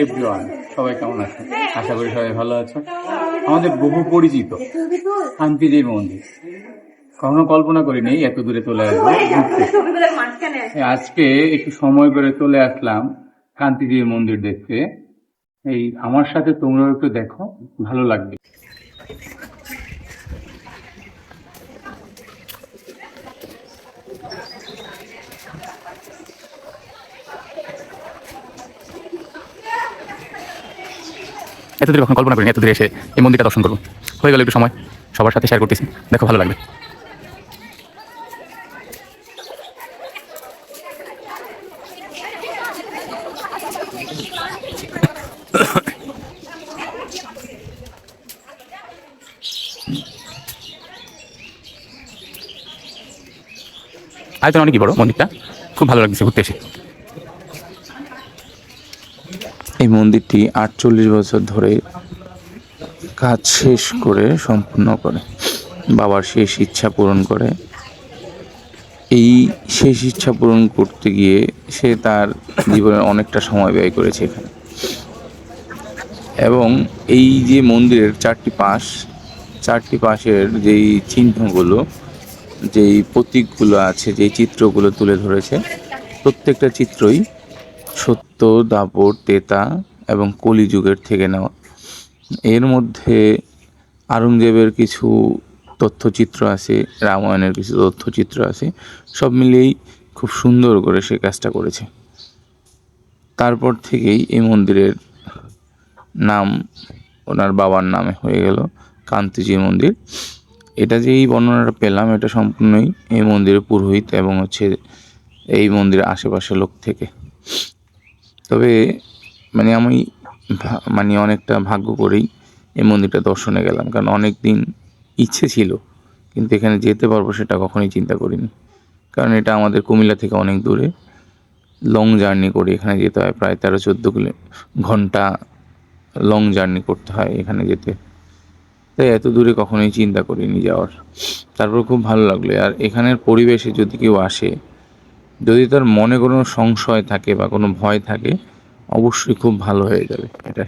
Everyone, সবাই কেমন আছেন? আশা করি সবাই ভালো আছো। আমাদের বহু পরিচিত শান্তিদেবী মন্দির, কখনো কল্পনা করিনি এত দূরে চলে আসবো ঘুরতে। আজকে একটু সময় করে চলে আসলাম কান্তিদেবী মন্দির দেখতে। এই আমার সাথে তোমরাও একটু দেখো, ভালো লাগবে। এত দূরে কখনো কল্পনা করিনি এত দূরে এসে এই মন্দিরটা দর্শন করবো। হয়ে গেল একটু সময়, সবার সাথে শেয়ার করতেছি, দেখো ভালো লাগবে। আয়তন অনেকই বড় মন্দিরটা, খুব ভালো লাগছে ঘুরতে এসে। এই মন্দিরটি 48 বছর ধরে কাজ শেষ করে সম্পূর্ণ করে, বাবার শেষ ইচ্ছা পূরণ করে। এই শেষ ইচ্ছা পূরণ করতে গিয়ে সে তার জীবনের অনেকটা সময় ব্যয় করেছে এখানে। এবং এই যে মন্দিরের চারটি পাশের যেই চিহ্নগুলো, যেই প্রতীকগুলো আছে, যেই চিত্রগুলো তুলে ধরেছে, প্রত্যেকটা চিত্রই সত্য, দাপট, তেতা এবং কলিযুগের থেকে নেওয়া। এর মধ্যে আওরঙ্গজেবের কিছু তথ্যচিত্র আছে, রামায়ণের কিছু তথ্যচিত্র আছে, সব মিলিয়েই খুব সুন্দর করে সে কাজটা করেছে। তারপর থেকেই এই মন্দিরের নাম ওনার বাবার নামে হয়ে গেল কান্তিজি মন্দির। এটা যে এই বর্ণনাটা পেলাম, এটা সম্পূর্ণই এই মন্দিরের পুরোহিত এবং এই মন্দিরের আশেপাশের লোক থেকে। তবে আমি অনেকটা ভাগ্য করেই এই মন্দিরটা দর্শনে গেলাম, কারণ অনেক দিন ইচ্ছে ছিল, কিন্তু এখানে যেতে পারবো সেটা কখনোই চিন্তা করিনি। কারণ এটা আমাদের কুমিল্লা থেকে অনেক দূরে, লং জার্নি করে এখানে যেতে হয়, প্রায় 13-14 ঘন্টা লং জার্নি করতে হয় এখানে যেতে। তাই এত দূরে কখনোই চিন্তা করিনি যাওয়ার। তারপর খুব ভালো লাগলো। আর এখানের পরিবেশে যদি কেউ আসে, যদি তার মনে কোনো সংশয় থাকে বা কোনো ভয় থাকে, অবশ্যই খুব ভালো হয়ে যাবে এটা।